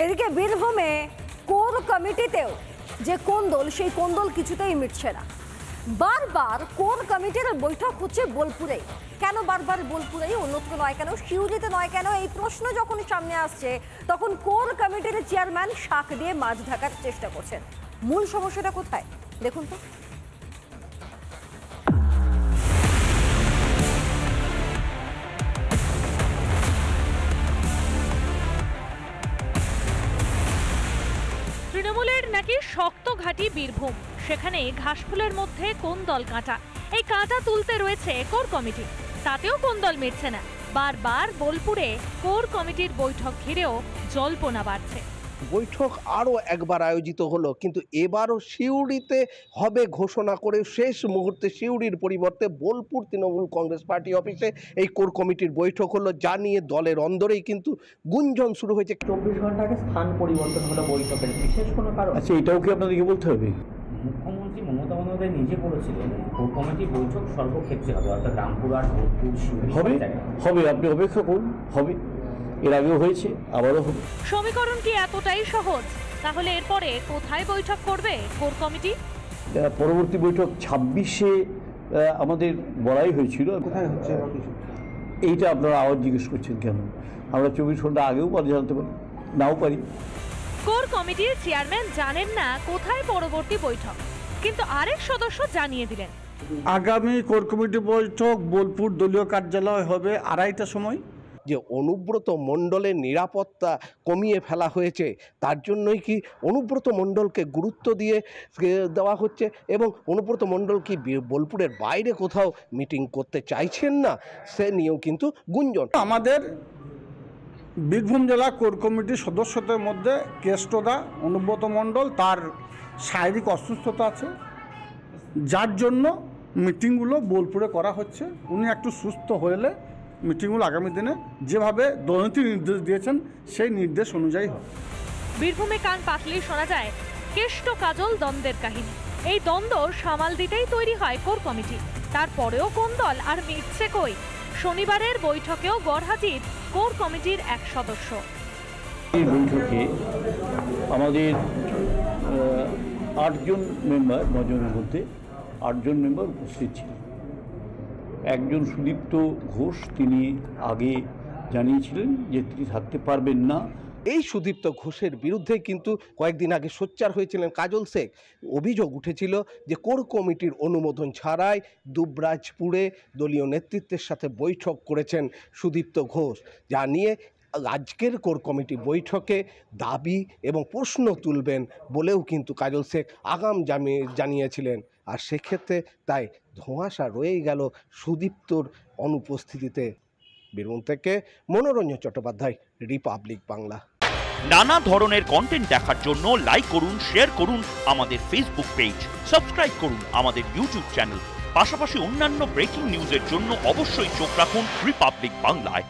এদিকে বীরভূমে কোর কমিটিতেও যে কোন্দল, সেই কোন্দল কিছুতেই মিটছে না। বারবার কোর কমিটির বৈঠক হচ্ছে বোলপুরে। কেন বারবার বোলপুরেই, অন্যত্র নয় কেন, সিউড়িতে নয় কেন? এই প্রশ্ন যখন সামনে আসছে তখন কোর কমিটির চেয়ারম্যান শাক দিয়ে মাছ ঢাকার চেষ্টা করছেন। মূল সমস্যাটা কোথায় দেখুন তো। তৃণমূলের নাকি শক্ত ঘাঁটি বীরভূম, সেখানে ঘাসফুলের মধ্যে কোন দল কাঁটা। এই কাঁটা তুলতে রয়েছে কোর কমিটি, তাতেও কোন দল মিটছে না। বারবার বোলপুরে কোর কমিটির বৈঠক ঘিরেও জল্পনা বাড়ছে। বৈঠক আরও একবার আয়োজিত হলো, কিন্তু এবারও সিউড়িতে হবে ঘোষণা করে শেষ মুহূর্তে সিউড়ির পরিবর্তে বোলপুর তৃণমূল কংগ্রেস পার্টি অফিসে এই কোর কমিটির বৈঠক হলো, যা নিয়ে দলের অন্দরেই কিন্তু গুঞ্জন শুরু হয়েছে। 24 ঘন্টা আগে স্থান পরিবর্তন হলো বৈঠকের, বিশেষ কোনো কারণ? আচ্ছা, এটাও কি আপনাদেরকে বলতে হবে? মুখ্যমন্ত্রী মমতা বন্দ্যোপাধ্যায় নিজে বলেছিলেন কোর কমিটি বৈঠক সর্বক্ষেত্রে হবে, অর্থাৎ রামপুরহাট, বোলপুর, সিউড়ি হবে। আপনি অপেক্ষা করুন, হবে। এর আগেও হয়েছে, আবারও হবে। সমীকরণ কি এতটাই সহজ? তাহলে এরপরে কোথায় বৈঠক করবে কোর কমিটি? পরবর্তী বৈঠক 26-এ আমাদের বলাই হয়েছিল। কোথায় হচ্ছে? এইটা আপনারা আবার জিজ্ঞেস করছেন কেন? আমরা 24 ঘন্টা আগেও জানতে পারি, নাও পারি। কোর কমিটির চেয়ারম্যান জানেন না কোথায় পরবর্তী বৈঠক, কিন্তু আরেক সদস্য জানিয়ে দিলেন আগামী কোর কমিটি বৈঠক বোলপুর দলীয় কার্যালয় হবে 2:30টার সময়। যে অনুব্রত মণ্ডলের নিরাপত্তা কমিয়ে ফেলা হয়েছে, তার জন্যই কি অনুব্রত মণ্ডলকে গুরুত্ব দিয়ে দেওয়া হচ্ছে, এবং অনুব্রত মণ্ডল কি বোলপুরের বাইরে কোথাও মিটিং করতে চাইছেন না, সে নিয়েও কিন্তু গুঞ্জন। আমাদের বীরভূম জেলা কোর কমিটির সদস্যদের মধ্যে কেষ্টদা অনুব্রত মণ্ডল, তার শারীরিক অসুস্থতা আছে, যার জন্য মিটিংগুলো বোলপুরে করা হচ্ছে। উনি একটু সুস্থ হলে মিটিংগুলো আগামী দিনে যেভাবে দলনীতি নির্দেশ দিয়েছেন সেই নির্দেশ অনুযায়ী হবে। বীরভূমে কান পাতলেই শোনা যায় কেষ্ট কাজল দ্বন্দ্বের কাহিনী। এই দ্বন্দ্ব সামাল দিতেই তৈরি হয় কোর কমিটি। তারপরেও কোন দল আর মিটছে কই? শনিবারের বৈঠকেও গড়হাজির কোর কমিটির এক সদস্য। এই বৈঠকে আমাদের 8 জন মেম্বার, 9 জনের মধ্যে 8 জন মেম্বার উপস্থিত ছিলেন। একজন সুদীপ্ত ঘোষ, তিনি আগে জানিয়েছিলেন যে তিনি থাকতে পারবেন না। এই সুদীপ্ত ঘোষের বিরুদ্ধে কিন্তু কয়েকদিন আগে সোচ্চার হয়েছিলেন কাজল শেখ। অভিযোগ উঠেছিল যে কোর কমিটির অনুমোদন ছাড়াই দুবরাজপুরে দলীয় নেতৃত্বের সাথে বৈঠক করেছেন সুদীপ্ত ঘোষ, যা নিয়ে আজকের কোর কমিটি বৈঠকে দাবি এবং প্রশ্ন তুলবেন বলেও কিন্তু কাজল শেখ আগাম জানিয়েছিলেন। আর সেক্ষেত্রে তাই ধোঁয়াশা রয়েই গেল সুদীপ্তর অনুপস্থিতিতে। বীরভূম থেকে মনোরঞ্জন চট্টোপাধ্যায়, রিপাবলিক বাংলা। নানা ধরনের কন্টেন্ট দেখার জন্য লাইক করুন, শেয়ার করুন আমাদের ফেসবুক পেজ, সাবস্ক্রাইব করুন আমাদের ইউটিউব চ্যানেল। পাশাপাশি অন্যান্য ব্রেকিং নিউজের জন্য অবশ্যই চোখ রাখুন রিপাবলিক বাংলায়।